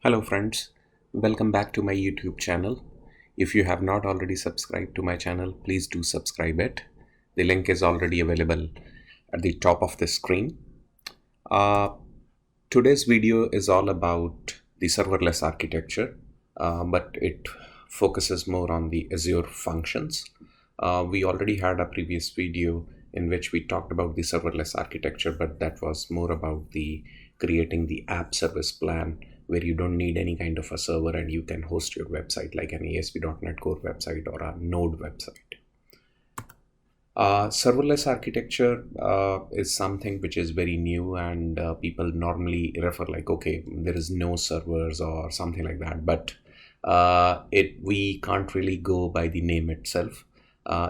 Hello friends, welcome back to my YouTube channel. If you have not already subscribed to my channel, please do subscribe it. The link is already available at the top of the screen. Uh, Today's video is all about the serverless architecture, but it focuses more on the Azure Functions. We already had a previous video in which we talked about the serverless architecture, but that was more about the creating the app service plan where you don't need any kind of a server and you can host your website like an ASP.NET Core website or a Node website. Serverless architecture is something which is very new, and people normally refer like, okay, there is no servers or something like that, but we can't really go by the name itself.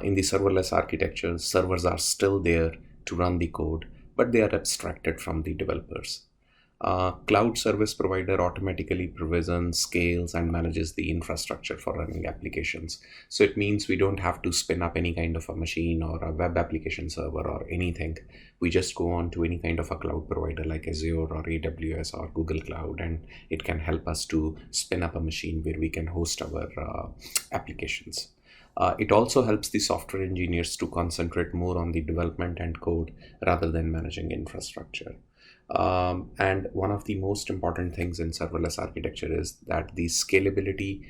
In the serverless architecture, servers are still there to run the code, but they are abstracted from the developers. Cloud service provider automatically provisions, scales, and manages the infrastructure for running applications. So it means we don't have to spin up any kind of a machine or a web application server or anything. We just go on to any kind of a cloud provider like Azure or AWS or Google Cloud, and it can help us to spin up a machine where we can host our applications. It also helps the software engineers to concentrate more on the development and code rather than managing infrastructure. And one of the most important things in serverless architecture is that the scalability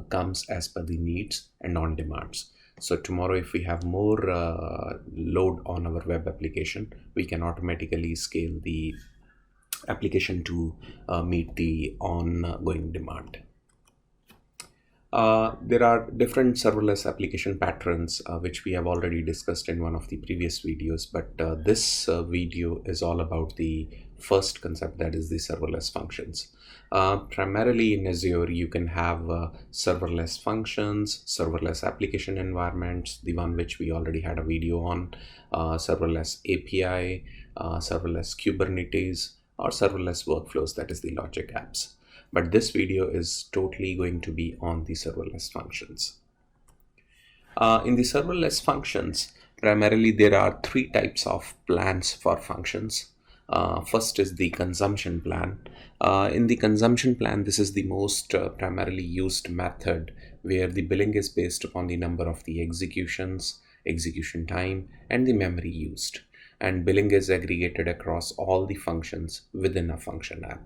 comes as per the needs and on demands. So tomorrow, if we have more load on our web application, we can automatically scale the application to meet the ongoing demand. There are different serverless application patterns which we have already discussed in one of the previous videos, but this video is all about the first concept, that is the serverless functions. Primarily in Azure, you can have serverless functions, serverless application environments, the one which we already had a video on, serverless API, serverless Kubernetes, or serverless workflows, that is the logic apps. But this video is totally going to be on the serverless functions. In the serverless functions, primarily there are three types of plans for functions. First is the consumption plan. In the consumption plan, this is the most primarily used method, where the billing is based upon the number of the executions, execution time, and the memory used. And billing is aggregated across all the functions within a function app.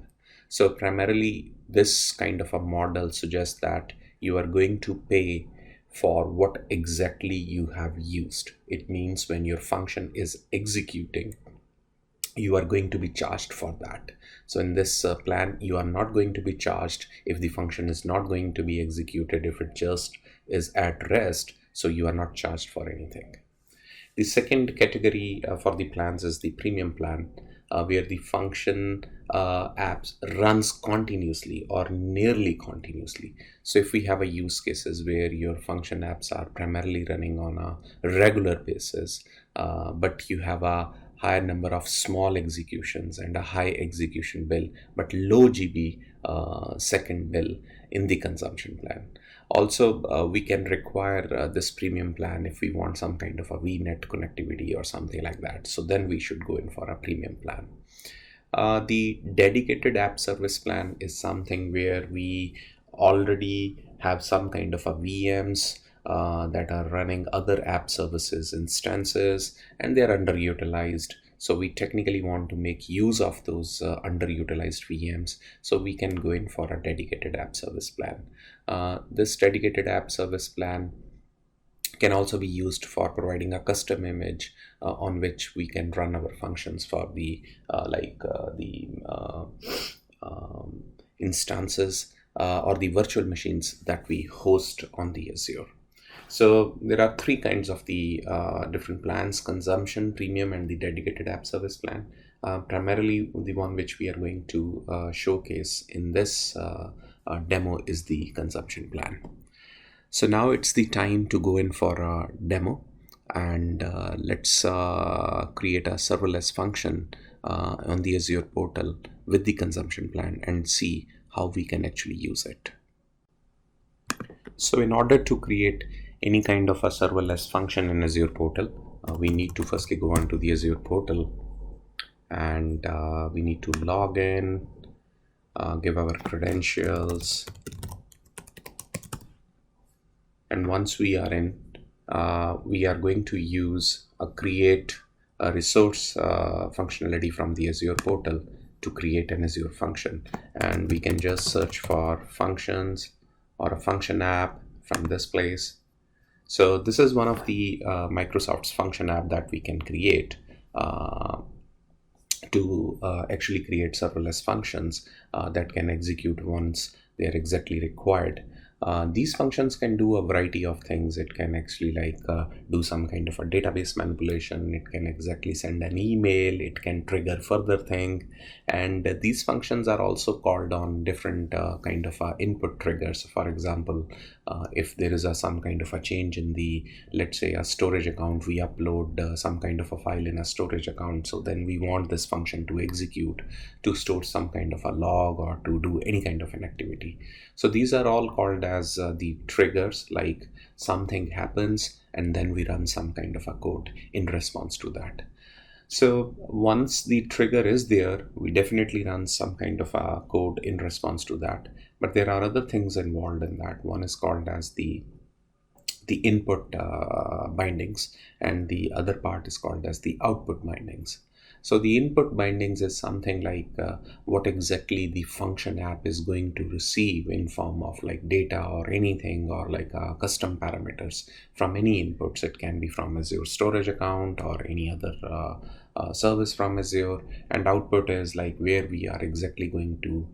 So primarily, this kind of a model suggests that you are going to pay for what exactly you have used. It means when your function is executing, you are going to be charged for that. So in this plan, you are not going to be charged if the function is not going to be executed, if it just is at rest, so you are not charged for anything. The second category for the plans is the premium plan, where the function apps runs continuously or nearly continuously. So if we have a use cases where your function apps are primarily running on a regular basis, but you have a higher number of small executions and a high execution bill, but low GB second bill in the consumption plan. Also, we can require this premium plan if we want some kind of a VNet connectivity or something like that. So then we should go in for a premium plan. The dedicated app service plan is something where we already have some kind of a VMs that are running other app services instances, and they're underutilized. So we technically want to make use of those underutilized VMs. So we can go in for a dedicated app service plan. This dedicated app service plan can also be used for providing a custom image on which we can run our functions for the instances or the virtual machines that we host on the Azure. So there are three kinds of the different plans: consumption, premium, and the dedicated app service plan. Primarily, the one which we are going to showcase in this demo is the consumption plan. So now it's the time to go in for a demo, and let's create a serverless function on the Azure portal with the consumption plan and see how we can actually use it. So in order to create any kind of a serverless function in Azure portal, we need to firstly go on to the Azure portal, and we need to log in give our credentials, and once we are in, we are going to use a create a resource functionality from the Azure portal to create an Azure function, and we can just search for functions or a function app from this place. So this is one of the Microsoft's function app that we can create to actually create serverless functions that can execute once they are exactly required. These functions can do a variety of things. It can actually do some kind of a database manipulation. It can exactly send an email. It can trigger further thing. And these functions are also called on different kind of input triggers. For example, if there is some kind of a change in the, let's say, a storage account, we upload some kind of a file in a storage account. So then we want this function to execute to store some kind of a log or to do any kind of an activity. So these are all called as the triggers, like something happens and then we run some kind of a code in response to that. So once the trigger is there, we definitely run some kind of a code in response to that. But there are other things involved in that. One is called as the input bindings, and the other part is called as the output bindings. So the input bindings is something like what exactly the function app is going to receive in form of like data or anything, or like custom parameters from any inputs. It can be from Azure storage account or any other service from Azure. And output is like where we are exactly going to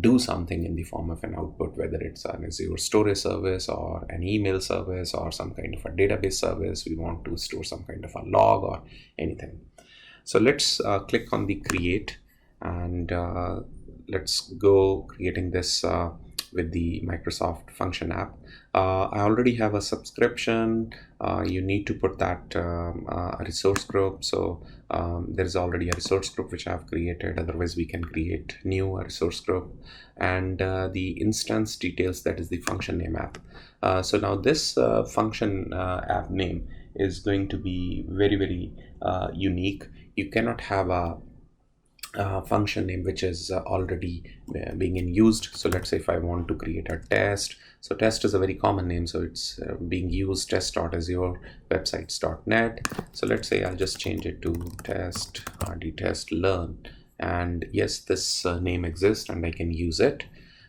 do something in the form of an output, whether it's an Azure storage service or an email service or some kind of a database service. We want to store some kind of a log or anything. So let's click on the create, and let's go creating this with the Microsoft function app. I already have a subscription. You need to put that a resource group. So there's already a resource group which I've created. Otherwise, we can create new resource group, and the instance details, that is the function name app. So now this function app name is going to be very, very unique. You cannot have a function name which is already being in used. So let's say if I want to create a test, so test is a very common name, so it's being used, test.azurewebsites.net. So let's say I'll just change it to test test learn, and yes, this name exists and I can use it.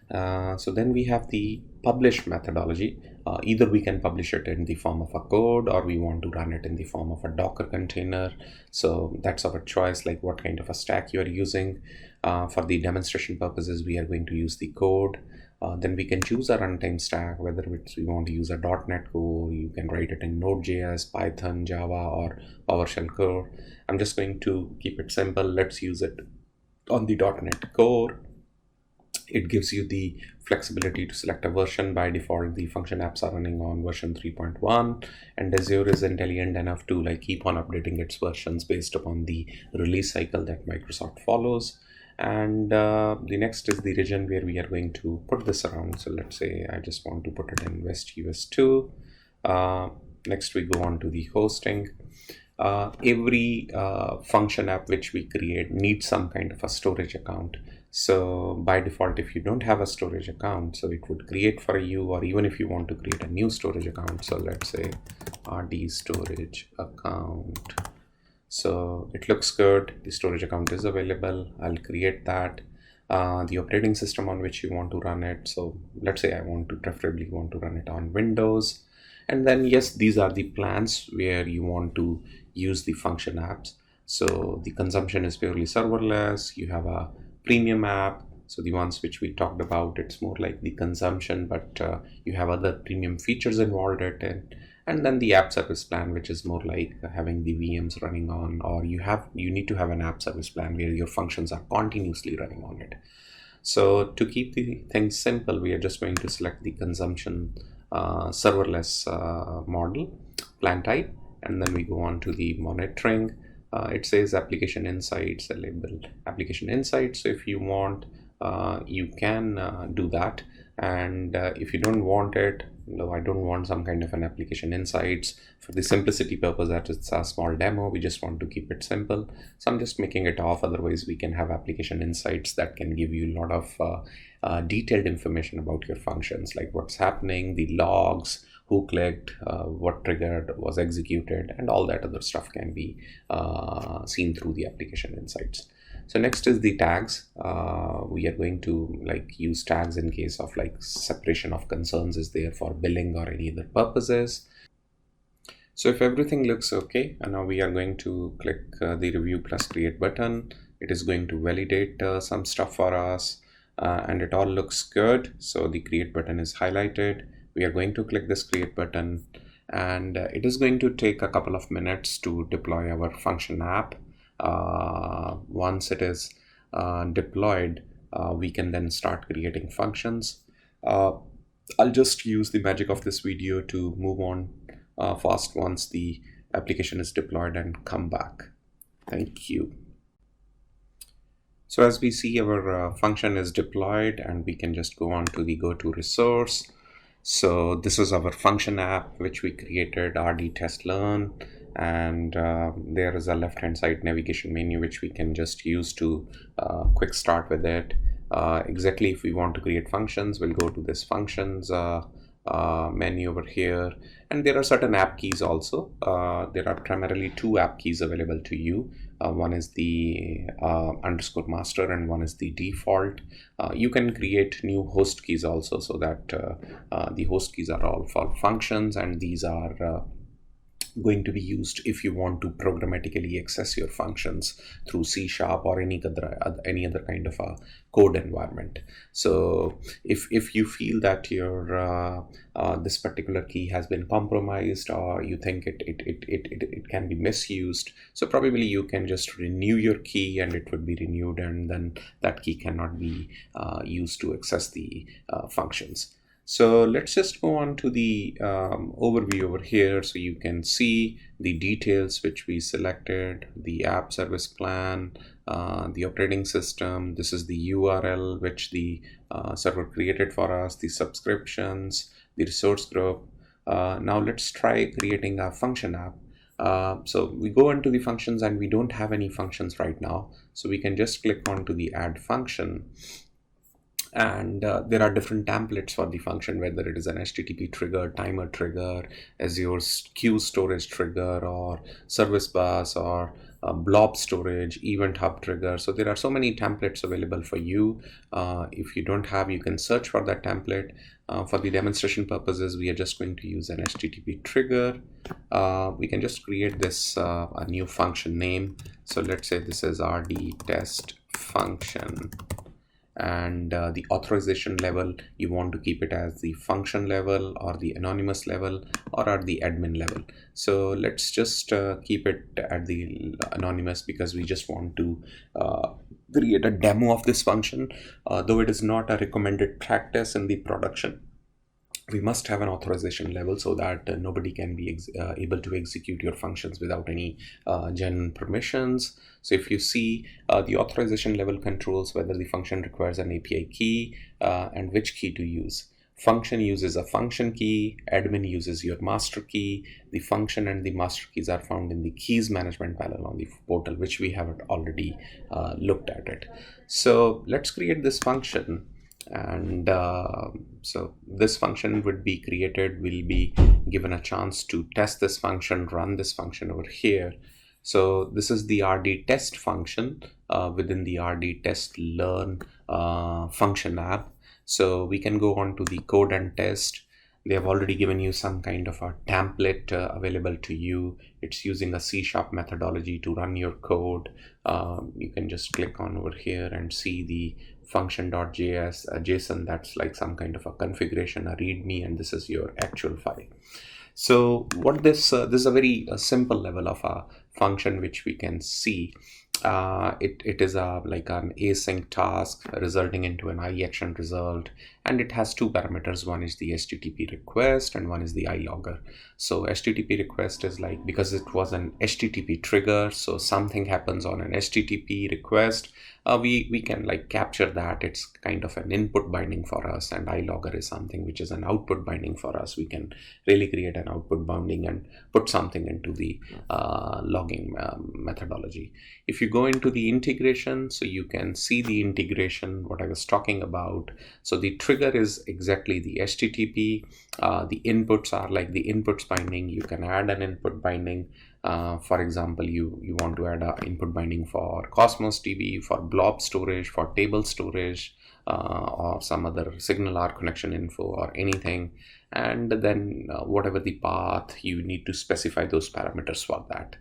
So then we have the publish methodology. Either we can publish it in the form of a code, or we want to run it in the form of a Docker container. So that's our choice, like what kind of a stack you are using. For the demonstration purposes, we are going to use the code. Then we can choose a runtime stack, whether it's we want to use a .NET Core. You can write it in Node.js, Python, Java, or PowerShell core. I'm just going to keep it simple. Let's use it on the .NET Core. It gives you the flexibility to select a version. By default, the function apps are running on version 3.1, and Azure is intelligent enough to like keep on updating its versions based upon the release cycle that Microsoft follows. And the next is the region where we are going to put this around. So let's say I just want to put it in West US 2. Next we go on to the hosting. Every function app which we create needs some kind of a storage account. So by default, if you don't have a storage account, so it would create for you, or even if you want to create a new storage account. So let's say RD storage account. So it looks good. The storage account is available. I'll create that. The operating system on which you want to run it. So let's say I preferably want to run it on Windows. And then yes, these are the plans where you want to use the function apps. So the consumption is purely serverless. You have a premium app. So the ones which we talked about, it's more like the consumption, but you have other premium features involved in it. And then the app service plan, which is more like having the VMs running on, or you need to have an app service plan where your functions are continuously running on it. So to keep the things simple, we are just going to select the consumption serverless model plan type, and then we go on to the monitoring. It says application insights, a label application insights. So if you want, you can do that. And if you don't want it, no, I don't want some kind of an application insights. For the simplicity purpose, that it's a small demo, we just want to keep it simple. So I'm just making it off. Otherwise, we can have application insights that can give you a lot of detailed information about your functions, like what's happening, the logs, who clicked, what triggered was executed, and all that other stuff can be seen through the application insights. So next is the tags. We are going to use tags in case of separation of concerns is there for billing or any other purposes. So if everything looks okay, and now we are going to click the review plus create button. It is going to validate some stuff for us, and it all looks good. So the create button is highlighted. We are going to click this create button, and it is going to take a couple of minutes to deploy our function app. Once it is deployed, we can then start creating functions. I'll just use the magic of this video to move on fast once the application is deployed and come back. Thank you. So as we see, our function is deployed, and we can just go on to the go to resource. So this is our function app which we created, rd test learn, and there is a left hand side navigation menu which we can just use to quick start with it. Exactly, if we want to create functions, we'll go to this functions menu over here, and there are certain app keys also. There are primarily two app keys available to you. One is the underscore master, and one is the default. You can create new host keys also, so that the host keys are all for functions, and these are going to be used if you want to programmatically access your functions through C# or any other kind of a code environment. So if you feel that your this particular key has been compromised, or you think it can be misused, so probably you can just renew your key, and it would be renewed, and then that key cannot be used to access the functions. So let's just go on to the overview over here, so you can see the details which we selected, the app service plan, the operating system. This is the URL which the server created for us, the subscriptions, the resource group. Now let's try creating a function app. So we go into the functions, and we don't have any functions right now, so we can just click on to the add function. And there are different templates for the function, whether it is an HTTP trigger, timer trigger, Azure queue storage trigger, or service bus, or blob storage, event hub trigger. So there are so many templates available for you. If you don't have, you can search for that template. For the demonstration purposes, we are just going to use an HTTP trigger. We can just create this a new function name. So let's say this is rd test function. And the authorization level, you want to keep it as the function level, or the anonymous level, or at the admin level. So let's just keep it at the anonymous, because we just want to create a demo of this function. Though it is not a recommended practice in the production, we must have an authorization level, so that nobody can be able to execute your functions without any genuine permissions. So if you see, the authorization level controls whether the function requires an API key and which key to use. Function uses a function key, admin uses your master key. The function and the master keys are found in the keys management panel on the portal, which we have already looked at it. So let's create this function. And so this function would be created, will be given a chance to test this function, run this function over here. So this is the rd test function within the rd test learn function app. So we can go on to the code and test. They have already given you some kind of a template available to you. It's using a C# methodology to run your code. You can just click on over here and see the function.js JSON. That's like some kind of a configuration, a readme, and this is your actual file. So what this is a very simple level of a function which we can see. It is like an async task resulting into an iAction result, and it has two parameters. One is the HTTP request and one is the iLogger. So HTTP request is like, because it was an HTTP trigger, so something happens on an HTTP request, we can like capture that. It's kind of an input binding for us, and iLogger is something which is an output binding for us. We can really create an output binding and put something into the logging methodology. If you go into the integration, so you can see the integration, what I was talking about. So the trigger is exactly the HTTP. The inputs are like the inputs binding. You can add an input binding. For example, you want to add an input binding for Cosmos DB, for blob storage, for table storage, or some other signal R connection info or anything. And then whatever the path, you need to specify those parameters for that.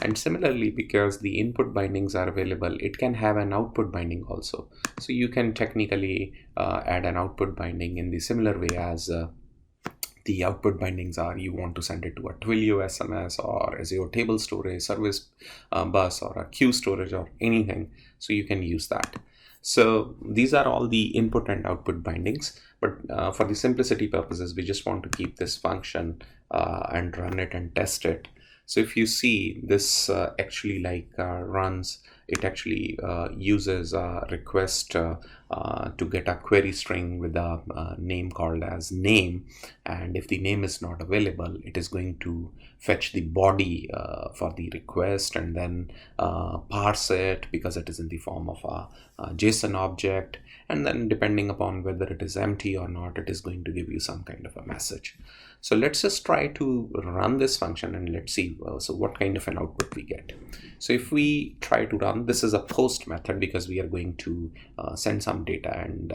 And similarly, because the input bindings are available, it can have an output binding also. So you can technically add an output binding in the similar way as the output bindings are. You want to send it to a Twilio SMS or Azure table storage service bus or a queue storage or anything. So you can use that. So these are all the input and output bindings. But for the simplicity purposes, we just want to keep this function and run it and test it. So if you see this actually runs, it actually uses a request to get a query string with a name called as name. And if the name is not available, it is going to fetch the body for the request and then parse it, because it is in the form of a JSON object. And then depending upon whether it is empty or not, it is going to give you some kind of a message. So let's just try to run this function and let's see so what kind of an output we get. So if we try to run, this is a post method because we are going to send some data and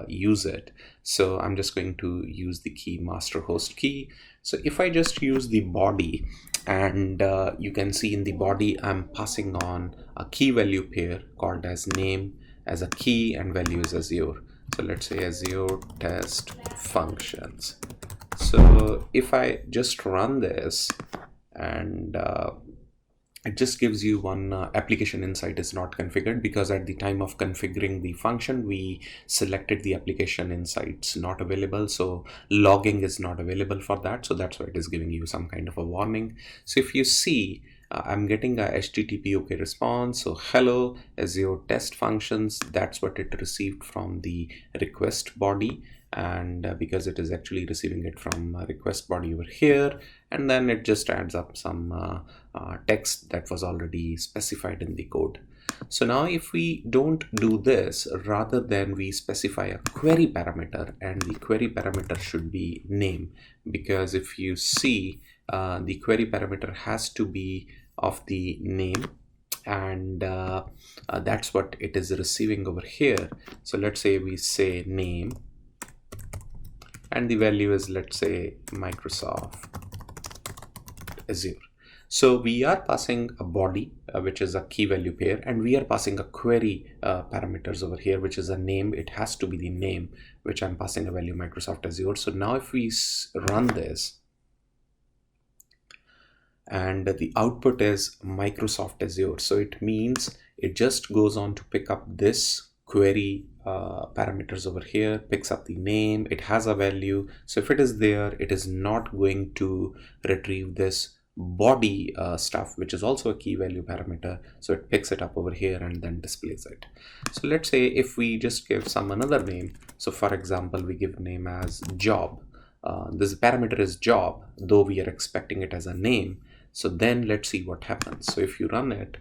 use it. So I'm just going to use the key master host key. So if I just use the body, and you can see in the body I'm passing on a key value pair called as name as a key and value is Azure. So let's say Azure test functions. So if I just run this, and it just gives you one application insight is not configured, because at the time of configuring the function, we selected the application insights not available. So logging is not available for that. So that's why it is giving you some kind of a warning. So if you see, I'm getting a HTTP OK response. So hello, Azure test functions. That's what it received from the request body. And because it is actually receiving it from a request body over here, and then it just adds up some text that was already specified in the code. So now if we don't do this, rather than we specify a query parameter, and the query parameter should be name, because if you see the query parameter has to be of the name, and that's what it is receiving over here. So let's say we say name, and the value is, let's say, Microsoft Azure. So we are passing a body, which is a key value pair, and we are passing a query parameters over here, which is a name. It has to be the name, which I'm passing a value Microsoft Azure. So now if we run this, and the output is Microsoft Azure, so it means it just goes on to pick up this query parameters over here, picks up the name, it has a value. So if it is there, it is not going to retrieve this body stuff, which is also a key value parameter. So it picks it up over here and then displays it. So let's say if we just give some another name. So for example, we give name as job. This parameter is job, though we are expecting it as a name. So then let's see what happens. So if you run it,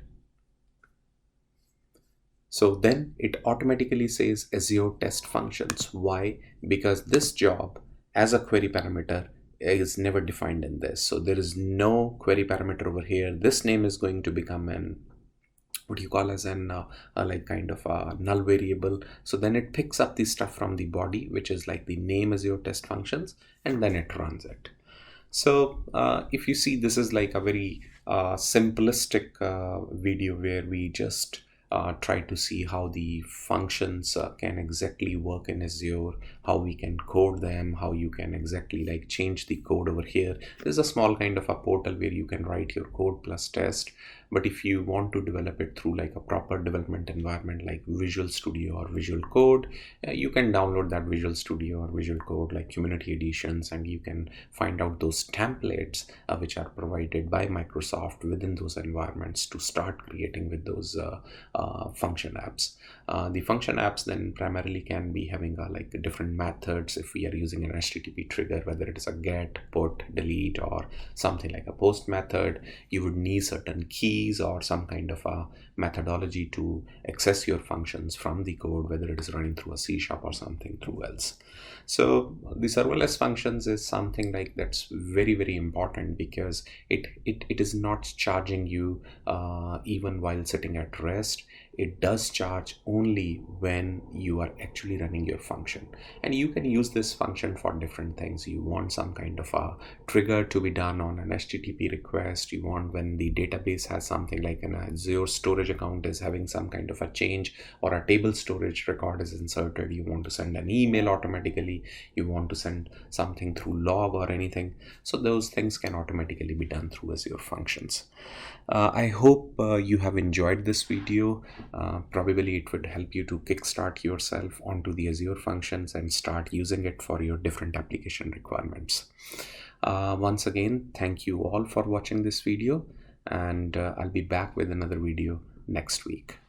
so then it automatically says Azure test functions. Why? Because this job as a query parameter is never defined in this. So there is no query parameter over here. This name is going to become an, what you call as an like kind of a null variable. So then it picks up the stuff from the body, which is like the name Azure test functions, and then it runs it. So if you see, this is like a very simplistic video where we just try to see how the functions can exactly work in Azure, how we can code them, how you can exactly like change the code over here. There's a small kind of a portal where you can write your code plus test, But if you want to develop it through like a proper development environment like Visual Studio or Visual Code, you can download that Visual Studio or Visual Code like community editions, and you can find out those templates which are provided by Microsoft within those environments to start creating with those function apps. The function apps then primarily can be having like different methods. If we are using an HTTP trigger, whether it is a get, put, delete, or something like a post method, you would need certain keys or some kind of a methodology to access your functions from the code, whether it is running through a C# or something through else. So the serverless functions is something like that's very, very important, because it is not charging you even while sitting at rest. It does charge only when you are actually running your function, and you can use this function for different things. You want some kind of a trigger to be done on an HTTP request. You want when the database has something like an Azure storage account is having some kind of a change, or a table storage record is inserted. You want to send an email automatically. You want to send something through log or anything. So those things can automatically be done through Azure Functions. I hope you have enjoyed this video. Probably it would help you to kickstart yourself onto the Azure Functions and start using it for your different application requirements. Once again, thank you all for watching this video, and I'll be back with another video next week.